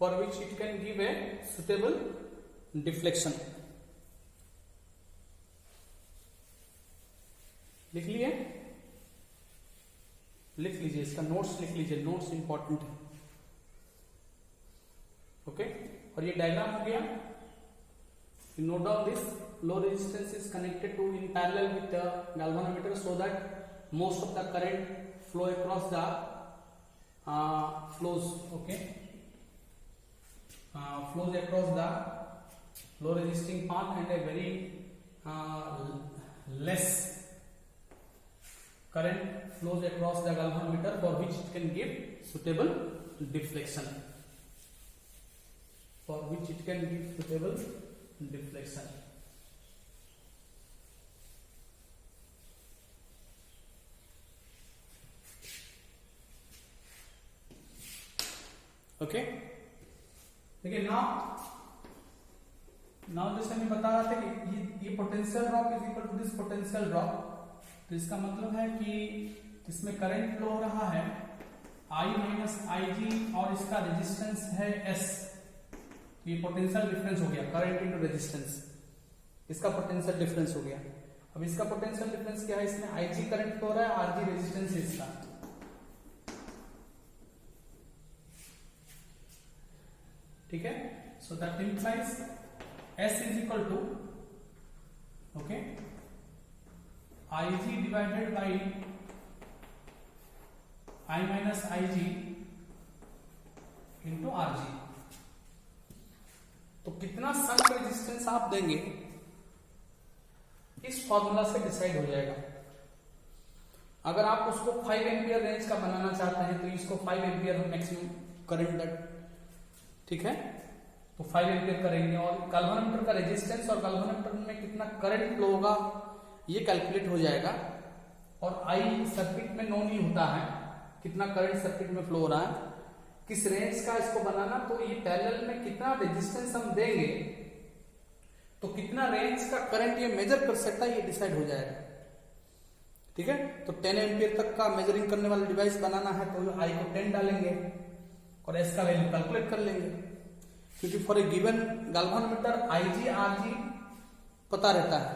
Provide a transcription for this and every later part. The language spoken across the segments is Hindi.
for which it can give a suitable deflection. लिख लिए, लिख लीजिए, इसका नोट्स लिख लीजिए, नोट्स इंपॉर्टेंट है. ओके, और ये डायग्राम हो गया. You note down this. Low resistance is connected to in parallel with the galvanometer so that most of the current flow across the flows. Okay, flows across the low resisting path and a very less current flows across the galvanometer for which it can give suitable deflection. For which it can give suitable deflection. Okay, देखिए नाउ जैसे मैं बता रहा था कि ये potential drop is equal to this potential drop. तो इसका मतलब है कि इसमें करंट फ्लो हो रहा है I माइनस आई जी और इसका रेजिस्टेंस है S. तो ये पोटेंशियल डिफरेंस हो गया, करंट इनटू रेजिस्टेंस, इसका पोटेंशियल डिफरेंस हो गया. अब इसका पोटेंशियल डिफरेंस क्या है, इसमें IG करंट फ्लो हो रहा है, RG रेजिस्टेंस है इसका. ठीक है, so that implies S is equal to okay IG divided by I minus IG into RG. तो कितना शंट रेजिस्टेंस आप देंगे इस फॉर्मूला से डिसाइड हो जाएगा. अगर आप उसको 5 एम्पियर रेंज का बनाना चाहते हैं तो इसको 5 एम्पियर मैक्सिमम करंट दैट, ठीक है, तो 5 एम्पियर करेंगे. और गैल्वेनोमीटर का रेजिस्टेंस और गैल्वेनोमीटर में कितना करंट फ्लो होगा ये कैलकुलेट हो जाएगा. और आई सर्किट में नोन ही होता है कितना करंट सर्किट में फ्लो हो रहा है, किस रेंज का इसको बनाना. तो ये पैरेलल में कितना रेजिस्टेंस हम देंगे तो कितना रेंज का करंट ये मेजर कर सकता है ये डिसाइड हो जाएगा. ठीक है, तो 10 एम्पियर तक का मेजरिंग करने वाला डिवाइस बनाना है तो आई को 10 डालेंगे और एस का वैल्यू कैलकुलेट कर लेंगे, क्योंकि for a given galvanometer IG RG पता रहता है.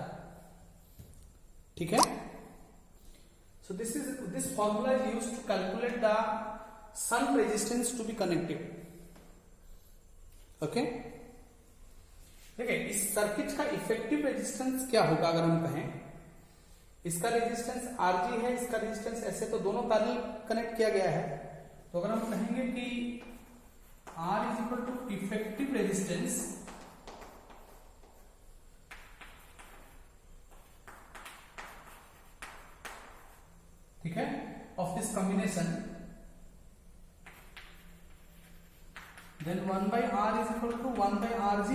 ठीक है, so this formula is used to calculate the shunt resistance to be connected. Okay, देखिए इस सर्किट का इफेक्टिव रेजिस्टेंस क्या होगा. अगर हम कहें इसका रेजिस्टेंस RG है, इसका रेजिस्टेंस ऐसे तो दोनों पैरेलल कनेक्ट किया गया है. तो अगर हम कहेंगे कि R is equal to effective resistance ठीक है of this combination, then 1 by R is equal to 1 by RG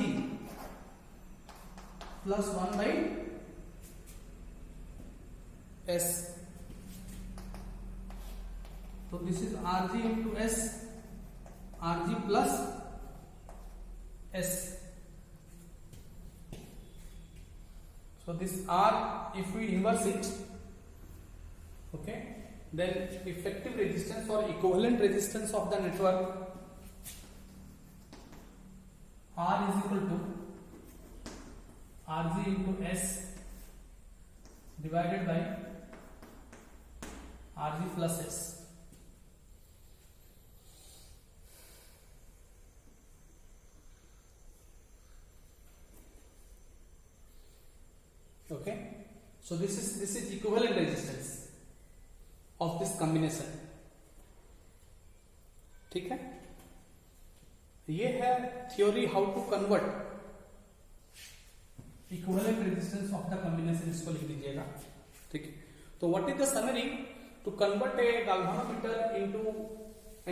plus 1 by S. So this is RG into S, RG plus S. So this R, if we inverse it, okay, then effective resistance or equivalent resistance of the network R is equal to RG into S divided by RG plus S. Okay, so this is equivalent resistance of this combination. ठीक है, ये है theory how to convert equivalent resistance of the combination. इसको लिख लीजिएगा. ठीक है, तो what is the summary to convert a galvanometer into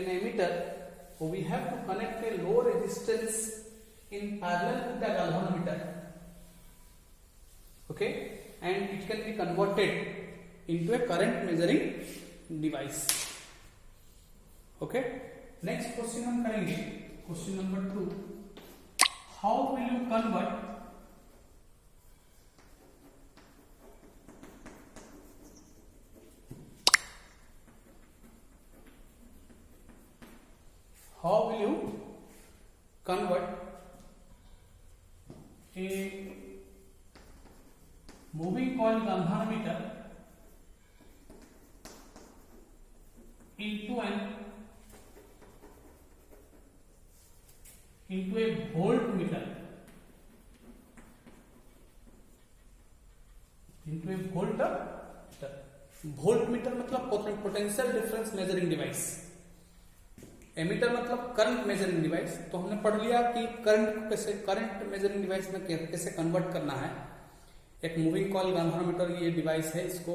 an ammeter. We have to connect a low resistance in parallel with the galvanometer. Okay, and it can be converted into a current measuring device. Okay, next question हम करेंगे. Question number 2. How will you convert convert a moving coil galvanometer into a voltmeter, into a voltmeter. Voltmeter मतलब potential difference measuring device, ammeter मतलब करंट मेजरिंग डिवाइस। तो हमने पढ़ लिया कि करंट मेजरिंग डिवाइस में कैसे कन्वर्ट करना है। एक मूविंग कॉइल गैल्वेनोमीटर ये डिवाइस है, इसको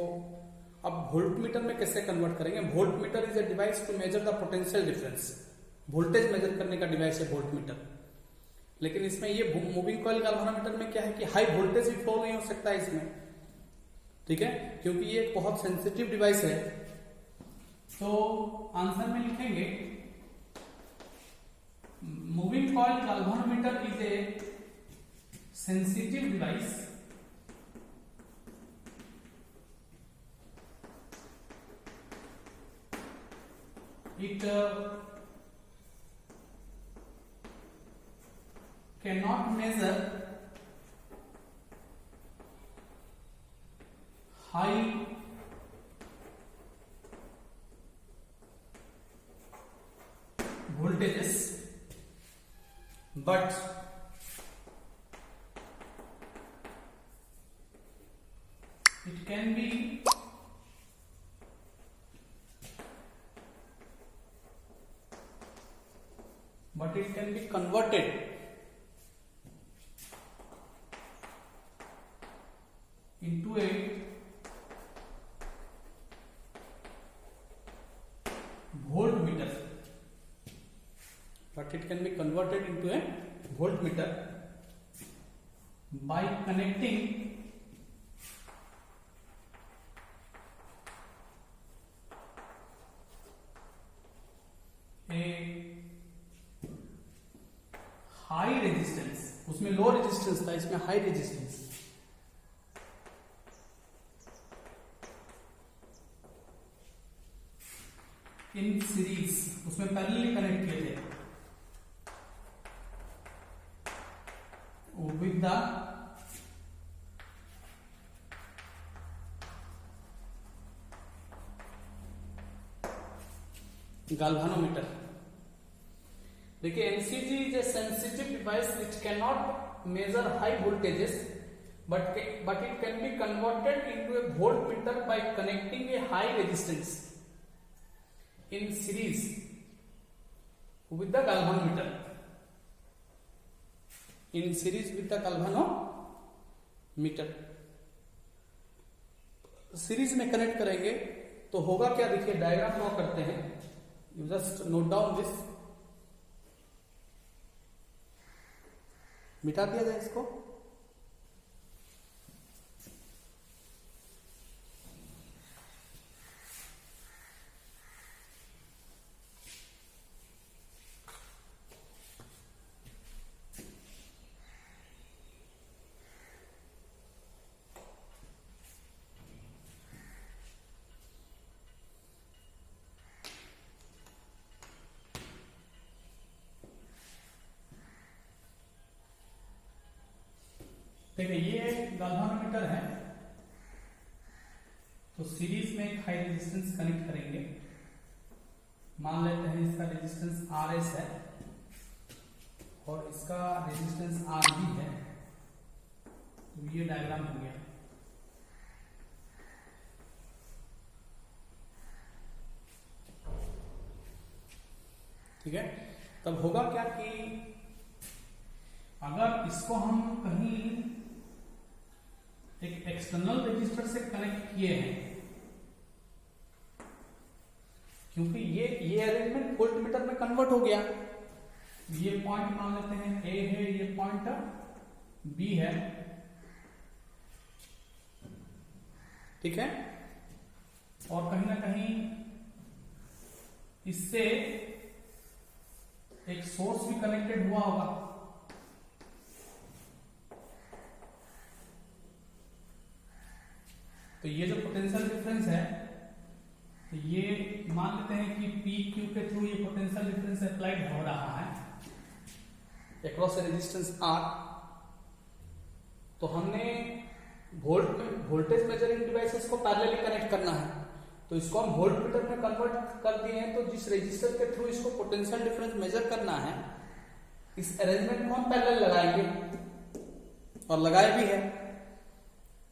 अब वोल्टमीटर में कैसे कन्वर्ट करेंगे। Voltmeter is a device to measure the potential difference, voltage measure करने का डिवाइस है वोल्टमीटर। लेकिन इसमें ये मूविंग कॉइल गैल्वेनोमीटर में क्या है कि हाई वोल्टेज भी फ्लो नहीं हो सकता है इसमें, ठीक है, क्योंकि ये एक बहुत सेंसिटिव डिवाइस है। तो आंसर में लिखेंगे moving coil galvanometer is a sensitive device it cannot measure high voltages, but it can be converted into a voltmeter, by connecting a high resistance, उसमें लो रेजिस्टेंस था, इसमें हाई रेजिस्टेंस, इन सीरीज, उसमें पैरेलली कनेक्ट किए थे विद द गैल्वेनोमीटर। देखिए MCG is a sensitive device which can not measure high voltages but it can be converted into a voltmeter by connecting a high resistance in series with the galvanometer, in series with the galvanometer। Series में कनेक्ट करेंगे तो होगा क्या, देखिए डायग्राम ड्रॉ करते हैं, you just note down this, मिटा दिया जाए इसको। देखिए ये गैल्वेनोमीटर है, तो सीरीज में एक हाई रेजिस्टेंस कनेक्ट करेंगे, मान लेते हैं इसका रेजिस्टेंस RS है और इसका रेजिस्टेंस RB है, तो ये डायग्राम हो गया। ठीक है, तब होगा क्या कि अगर इसको हम कहीं एक एक्सटर्नल रजिस्टर से कनेक्ट किए हैं, क्योंकि ये अरेंजमेंट वोल्टमीटर में कन्वर्ट हो गया, ये पॉइंट मान लेते हैं A है, ये पॉइंट B है, ठीक है, और कहीं ना कहीं इससे एक सोर्स भी कनेक्टेड हुआ होगा, तो ये जो पोटेंशियल डिफरेंस है, तो ये मान लेते हैं कि पी क्यू के थ्रू ये पोटेंशियल डिफरेंस अप्लाइड हो रहा है, अक्रॉस ए रेजिस्टेंस R, तो हमने वोल्टेज मेजरिंग डिवाइसेस को पैरेलली कनेक्ट करना है, तो इसको हम वोल्ट मीटर में कन्वर्ट कर दिए हैं। तो जिस रेजिस्टर के थ्रू इसको पोटेंशियल डिफरेंस मेजर करना है, इस अरेंजमेंट को हम पैरेलल लगाएंगे और लगाए भी है,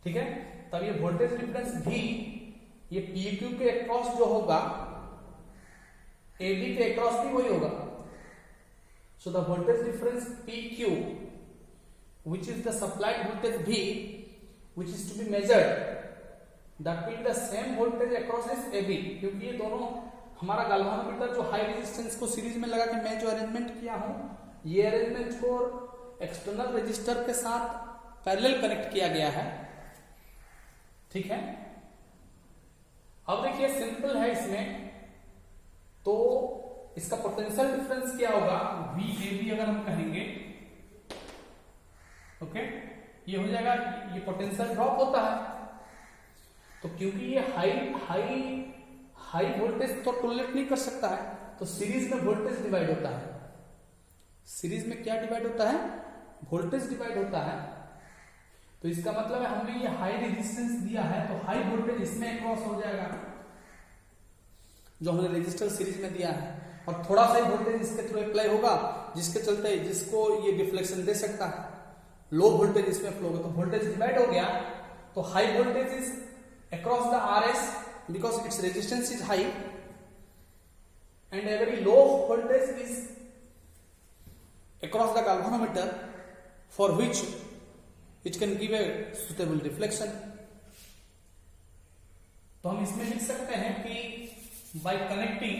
ठीक है। तब ये वोल्टेज डिफरेंस भी ये PQ के अक्रॉस जो होगा AB के अक्रॉस भी वही होगा। So the voltage difference PQ which is the supplied voltage V which is to be measured, that will be the same voltage across this AB, क्योंकि ये दोनों हमारा गाल्वानोमीटर जो हाई रेजिस्टेंस को सीरीज में लगा के मैं जो अरेंजमेंट किया हूं, ये अरेंजमेंट को एक्सटर्नल रजिस्टर के साथ पैरेलल कनेक्ट किया गया है, ठीक है। अब देखिए सिंपल है इसमें, तो इसका पोटेंशियल डिफरेंस क्या होगा, VAB अगर हम कहेंगे, ओके, ये हो जाएगा, ये पोटेंशियल ड्रॉप होता है। तो क्योंकि ये हाई वोल्टेज तो टॉलरेट नहीं कर सकता है, तो सीरीज में वोल्टेज डिवाइड होता है। सीरीज में क्या डिवाइड होता है, वोल्टेज डिवाइड होता है। तो इसका मतलब है हमने ये हाई रेजिस्टेंस दिया है, तो हाई वोल्टेज इसमें क्रॉस हो जाएगा जो हमने रेजिस्टर सीरीज में दिया है, और थोड़ा सा ही वोल्टेज इसके थ्रू अप्लाई होगा, जिसके चलते जिसको ये डिफ्लेक्शन दे सकता है, लो वोल्टेज इसमें फ्लो होगा, तो वोल्टेज डिवाइड हो गया। तो high voltage is across the RS because its resistance is high, and a very low voltage is across the galvanometer for which it can give a suitable deflection. तो हम इसमें लिख सकते हैं कि by connecting